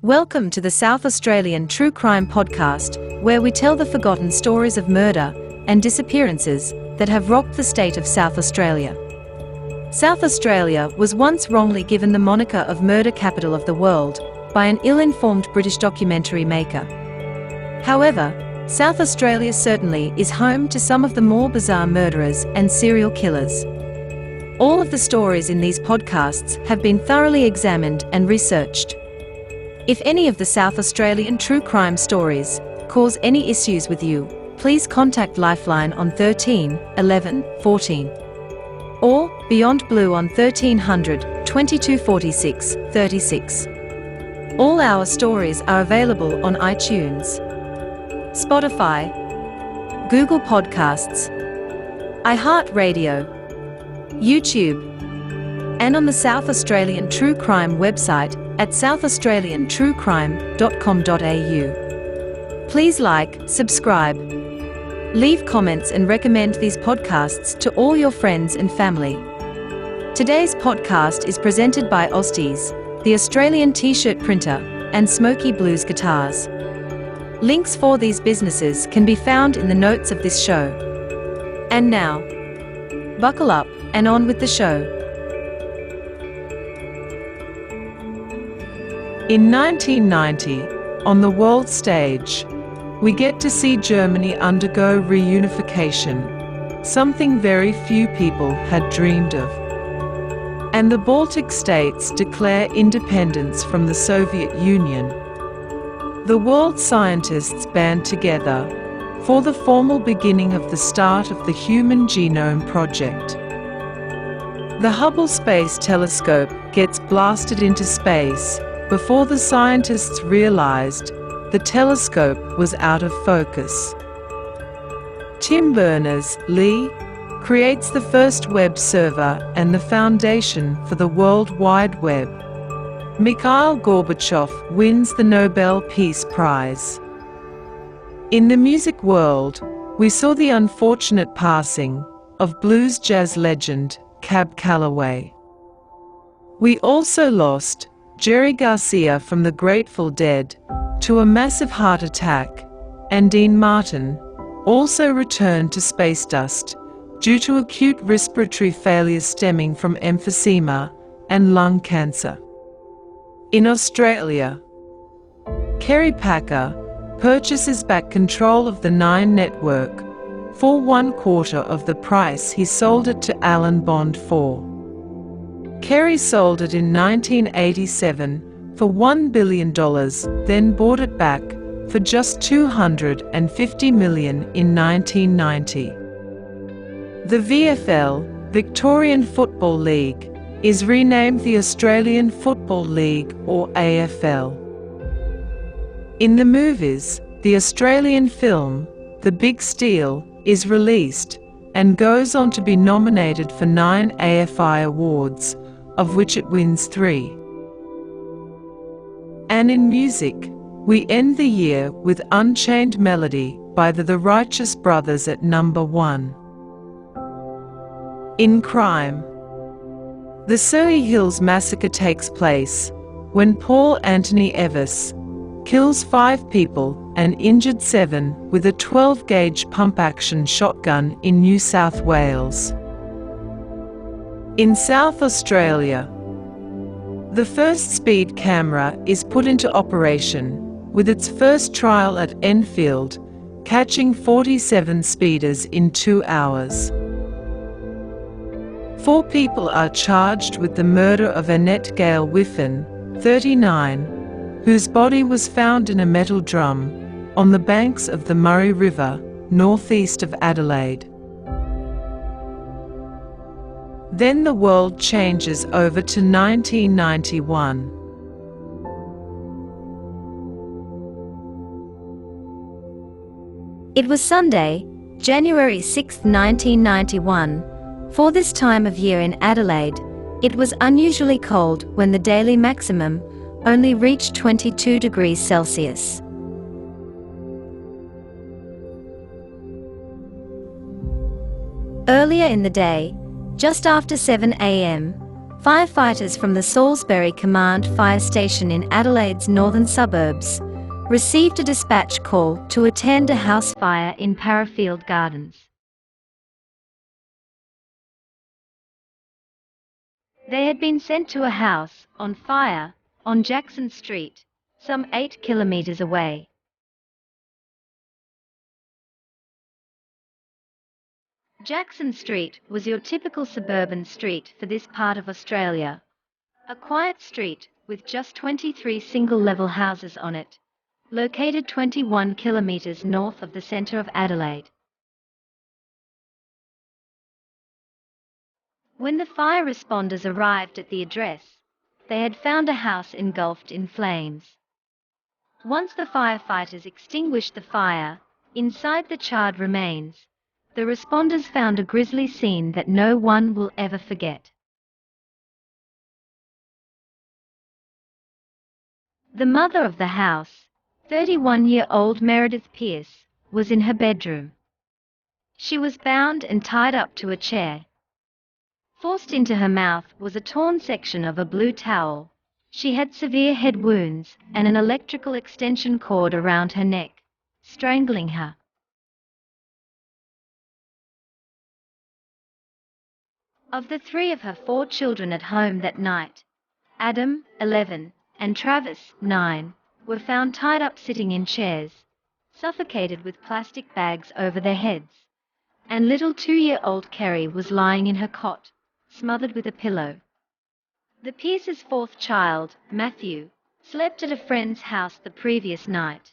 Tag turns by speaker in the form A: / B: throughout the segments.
A: Welcome to the South Australian True Crime Podcast, where we tell the forgotten stories of murder and disappearances that have rocked the state of South Australia. South Australia was once wrongly given the moniker of murder capital of the world by an ill-informed British documentary maker. However, South Australia certainly is home to some of the more bizarre murderers and serial killers. All of the stories in these podcasts have been thoroughly examined and researched. If any of the South Australian true crime stories cause any issues with you, please contact Lifeline on 13 11 14 or Beyond Blue on 1300 22 46 36. All our stories are available on iTunes, Spotify, Google Podcasts, iHeartRadio, YouTube, and on the South Australian True Crime website at southaustraliantruecrime.com.au. Please like, subscribe, leave comments and recommend these podcasts to all your friends and family. Today's podcast is presented by AUSTEES, the Australian t-shirt printer, and SMOKY Blues guitars. Links for these businesses can be found in the notes of this show. And now, buckle up and on with the show.
B: In 1990, on the world stage, we get to see Germany undergo reunification, something very few people had dreamed of. And the Baltic states declare independence from the Soviet Union. The world scientists band together for the formal beginning of the start of the Human Genome Project. The Hubble Space Telescope gets blasted into space before the scientists realized the telescope was out of focus. Tim Berners-Lee creates the first web server and the foundation for the World Wide Web. Mikhail Gorbachev wins the Nobel Peace Prize. In the music world, we saw the unfortunate passing of blues jazz legend Cab Calloway. We also lost Jerry Garcia from the Grateful Dead to a massive heart attack, and Dean Martin also returned to space dust due to acute respiratory failure stemming from emphysema and lung cancer. In Australia, Kerry Packer purchases back control of the Nine network for 1/4 of the price he sold it to Alan Bond for. Kerry sold it in 1987 for $1 billion, then bought it back for just $250 million in 1990. The VFL, Victorian Football League, is renamed the Australian Football League or AFL. In the movies, the Australian film, The Big Steal, is released and goes on to be nominated for 9 AFI awards, of which it wins 3. And in music, we end the year with Unchained Melody by the Righteous Brothers at number 1. In crime, the Surrey Hills Massacre takes place when Paul Anthony Evis kills 5 people and injured 7 with a 12-gauge pump-action shotgun in New South Wales. In South Australia, the first speed camera is put into operation, with its first trial at Enfield, catching 47 speeders in 2 hours. 4 people are charged with the murder of Annette Gale Whiffen, 39, whose body was found in a metal drum on the banks of the Murray River, northeast of Adelaide. Then the world changes over to 1991.
A: It was Sunday, January 6, 1991. For this time of year in Adelaide, it was unusually cold when the daily maximum only reached 22 degrees Celsius. Earlier in the day, just after 7 a.m., Firefighters from the Salisbury Command Fire Station in Adelaide's northern suburbs received a dispatch call to attend a house fire in Parafield Gardens. They had been sent to a house on fire on Jackson Street, some 8 kilometers away. Jackson Street was your typical suburban street for this part of Australia. A quiet street with just 23 single-level houses on it, located 21 kilometers north of the centre of Adelaide. When the fire responders arrived at the address, they had found a house engulfed in flames. Once the firefighters extinguished the fire, inside the charred remains, the responders found a grisly scene that no one will ever forget. The mother of the house, 31-year-old Meradeth Pearce, was in her bedroom. She was bound and tied up to a chair. Forced into her mouth was a torn section of a blue towel. She had severe head wounds and an electrical extension cord around her neck, strangling her. Of the 3 of her 4 children at home that night, Adam, 11, and Travis, 9, were found tied up sitting in chairs, suffocated with plastic bags over their heads, and little 2-year-old Kerry was lying in her cot, smothered with a pillow. The Pearce's 4th child, Matthew, slept at a friend's house the previous night.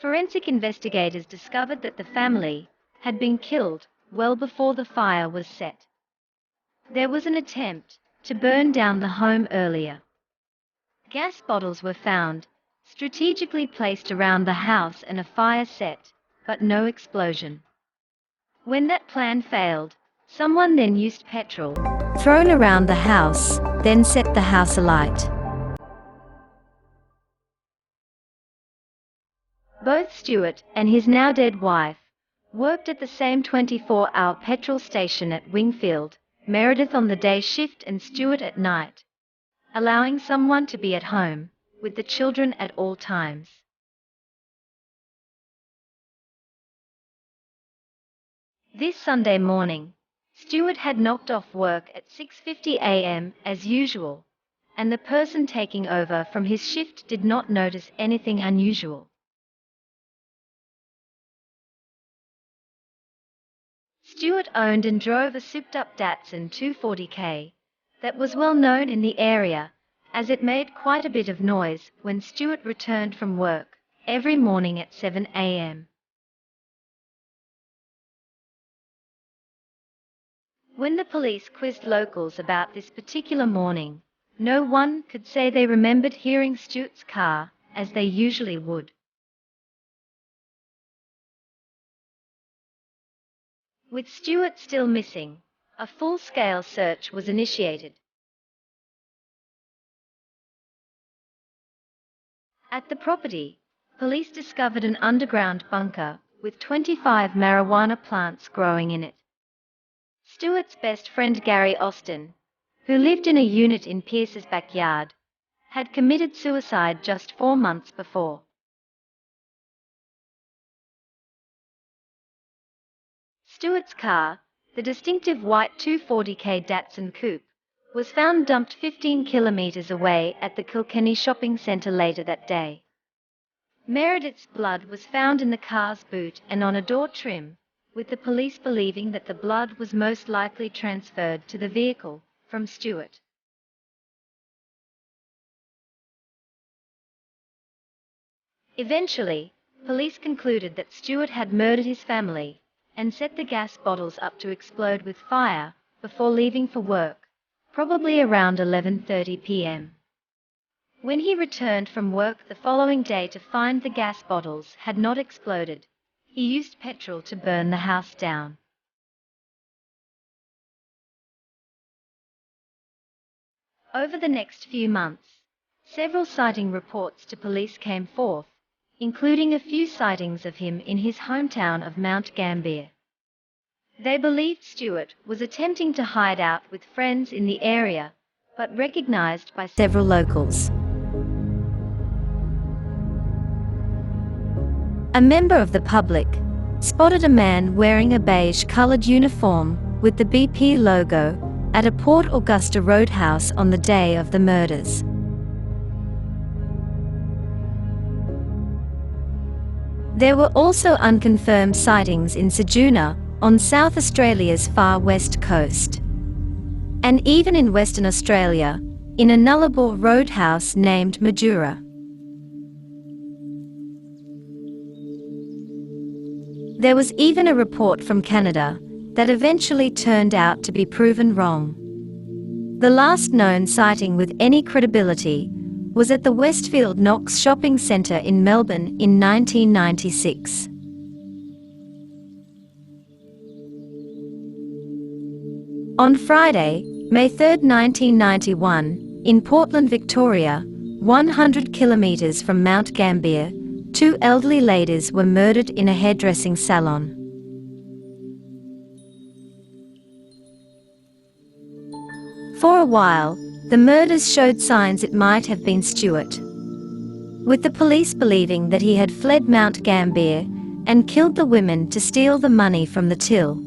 A: Forensic investigators discovered that the family had been killed well before the fire was set. There was an attempt to burn down the home earlier. Gas bottles were found, strategically placed around the house and a fire set, but no explosion. When that plan failed, someone then used petrol thrown around the house, then set the house alight. Both Stuart and his now dead wife worked at the same 24-hour petrol station at Wingfield, Meredith on the day shift and Stuart at night, allowing someone to be at home with the children at all times. This Sunday morning, Stuart had knocked off work at 6:50 a.m. as usual, and the person taking over from his shift did not notice anything unusual. Stuart owned and drove a souped-up Datsun 240K that was well known in the area, as it made quite a bit of noise when Stuart returned from work every morning at 7 a.m. When the police quizzed locals about this particular morning, no one could say they remembered hearing Stuart's car as they usually would. With Stuart still missing, a full-scale search was initiated. At the property, police discovered an underground bunker with 25 marijuana plants growing in it. Stuart's best friend Gary Austin, who lived in a unit in Pearce's backyard, had committed suicide just 4 months before. Stuart's car, the distinctive white 240K Datsun Coupe, was found dumped 15 kilometers away at the Kilkenny shopping centre later that day. Meredith's blood was found in the car's boot and on a door trim, with the police believing that the blood was most likely transferred to the vehicle from Stuart. Eventually, police concluded that Stuart had murdered his family and set the gas bottles up to explode with fire before leaving for work, probably around 11:30 p.m. When he returned from work the following day to find the gas bottles had not exploded, he used petrol to burn the house down. Over the next few months, several sighting reports to police came forth, including a few sightings of him in his hometown of Mount Gambier. They believed Stuart was attempting to hide out with friends in the area, but recognized by several locals. A member of the public spotted a man wearing a beige-colored uniform with the BP logo at a Port Augusta roadhouse on the day of the murders. There were also unconfirmed sightings in Ceduna, on South Australia's far west coast, and even in Western Australia, in a Nullarbor roadhouse named Majura. There was even a report from Canada that eventually turned out to be proven wrong. The last known sighting with any credibility was at the Westfield Knox shopping centre in Melbourne in 1996. On Friday, May 3, 1991, in Portland, Victoria, 100 kilometres from Mount Gambier, two elderly ladies were murdered in a hairdressing salon. For a while, the murders showed signs it might have been Stuart, with the police believing that he had fled Mount Gambier and killed the women to steal the money from the till.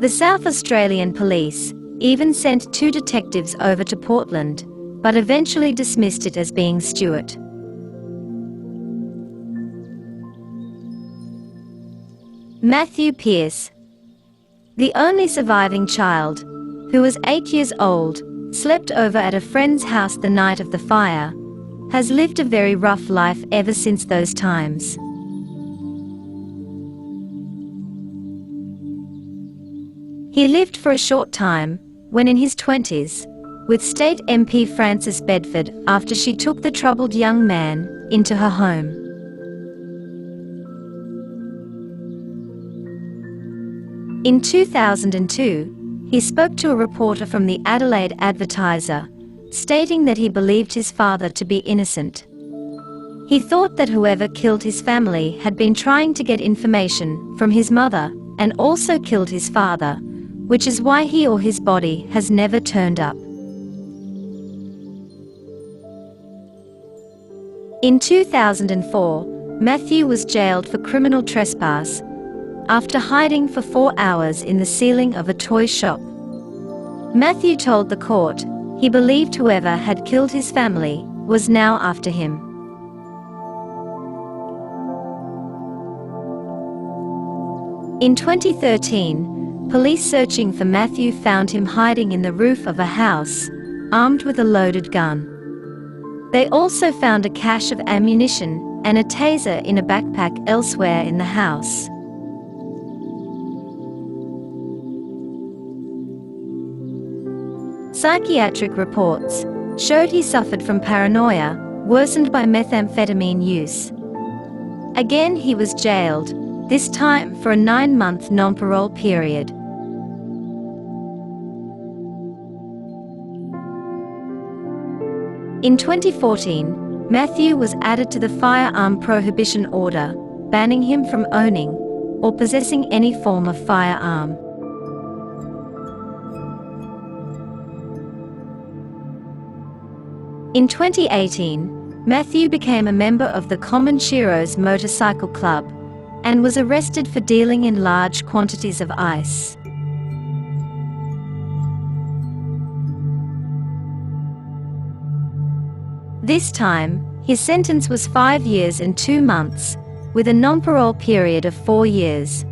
A: The South Australian Police even sent 2 detectives over to Portland, but eventually dismissed it as being Stuart. Matthew Pearce, the only surviving child, who was 8 years old, slept over at a friend's house the night of the fire, has lived a very rough life ever since those times. He lived for a short time, when in his 20s, with State MP Frances Bedford after she took the troubled young man into her home. In 2002, he spoke to a reporter from the Adelaide Advertiser, stating that he believed his father to be innocent. He thought that whoever killed his family had been trying to get information from his mother and also killed his father, which is why he or his body has never turned up. In 2004, Matthew was jailed for criminal trespass after hiding for 4 hours in the ceiling of a toy shop. Matthew told the court he believed whoever had killed his family was now after him. In 2013, police searching for Matthew found him hiding in the roof of a house, armed with a loaded gun. They also found a cache of ammunition and a taser in a backpack elsewhere in the house. Psychiatric reports showed he suffered from paranoia, worsened by methamphetamine use. Again, he was jailed, this time for a 9-month non-parole period. In 2014, Matthew was added to the Firearm Prohibition Order, banning him from owning or possessing any form of firearm. In 2018, Matthew became a member of the Common Sheroes Motorcycle Club and was arrested for dealing in large quantities of ice. This time, his sentence was 5 years and 2 months, with a non-parole period of 4 years.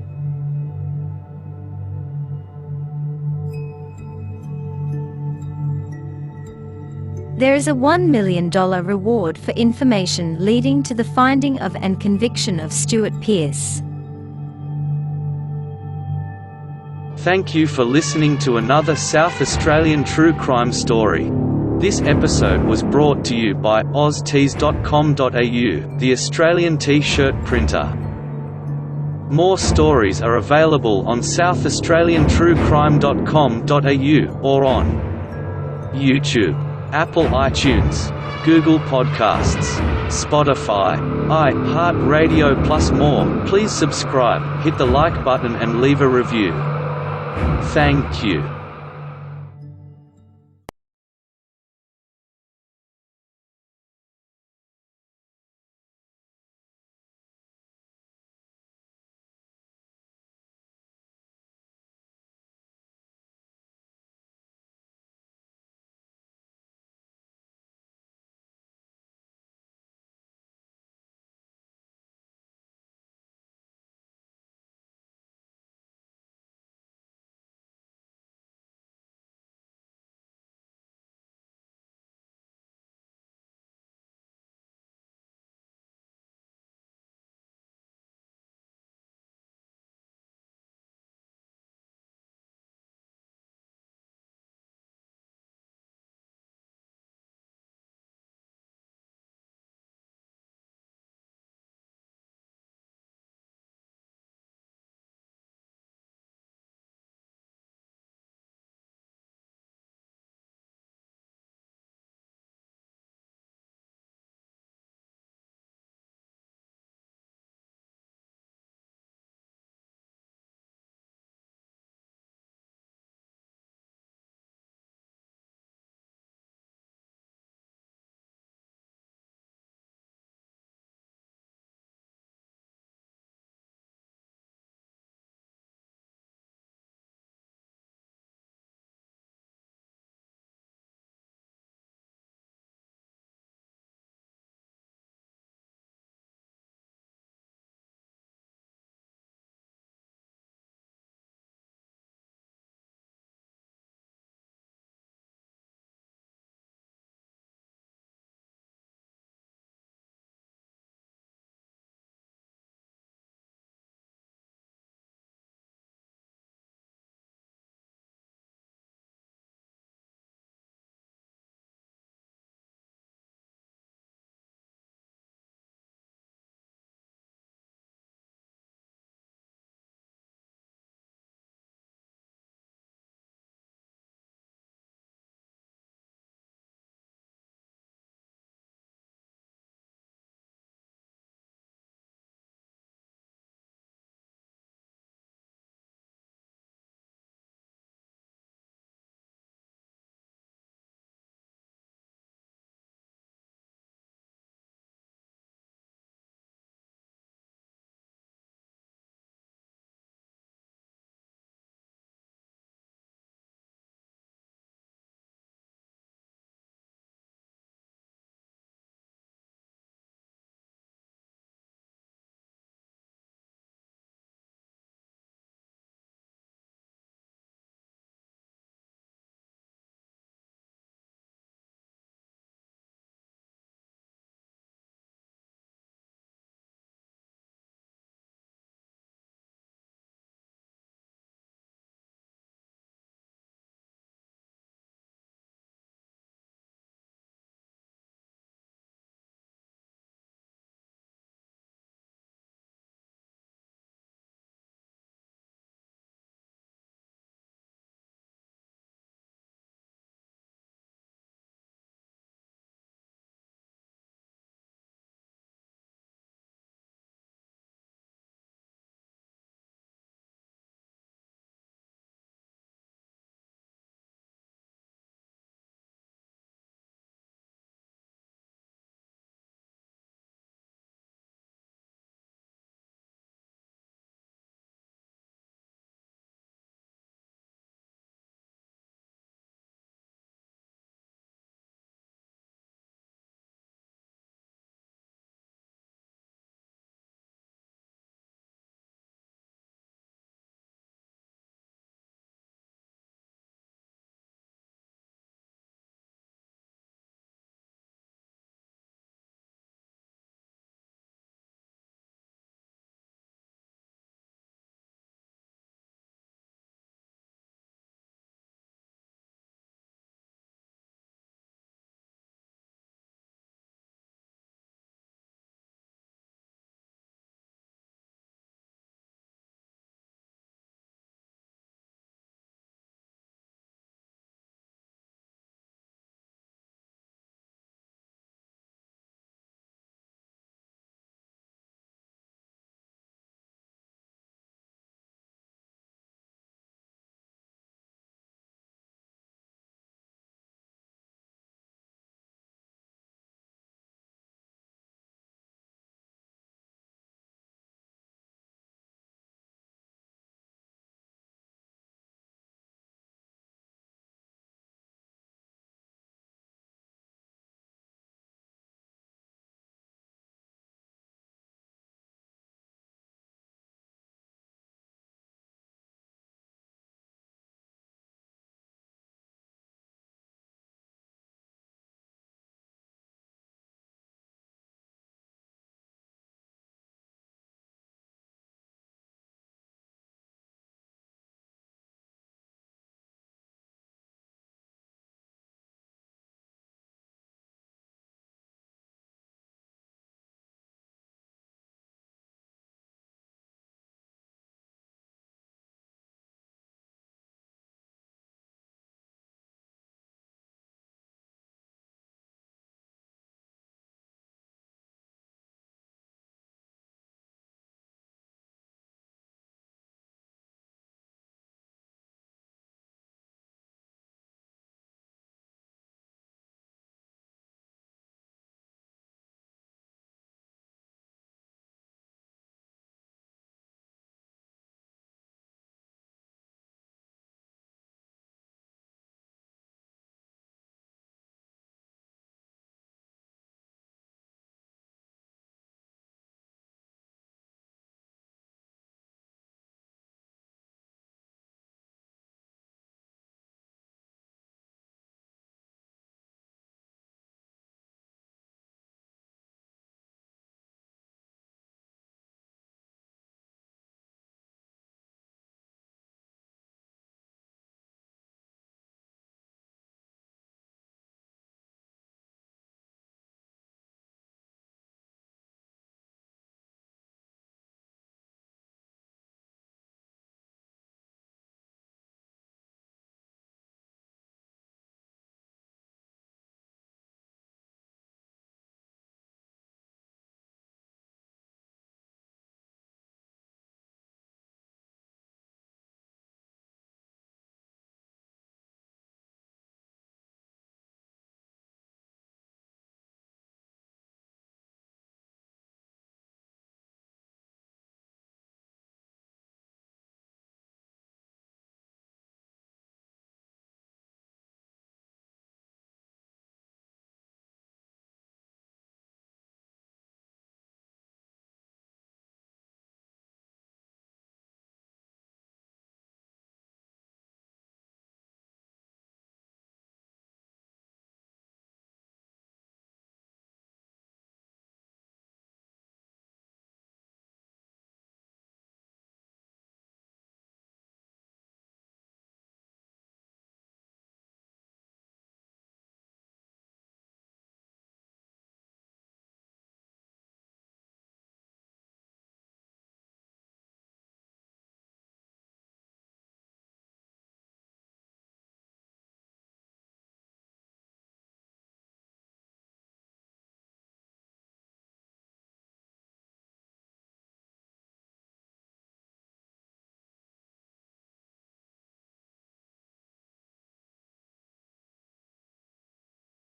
A: There is a $1 million reward for information leading to the finding of and conviction of Stuart Pearce.
C: Thank you for listening to another South Australian true crime story. This episode was brought to you by AUSTEES.com.au, the Australian T-shirt printer. More stories are available on southaustraliantruecrime.com.au or on YouTube. Apple iTunes, Google Podcasts, Spotify, iHeartRadio plus more. Please subscribe, hit the like button and leave a review. Thank you.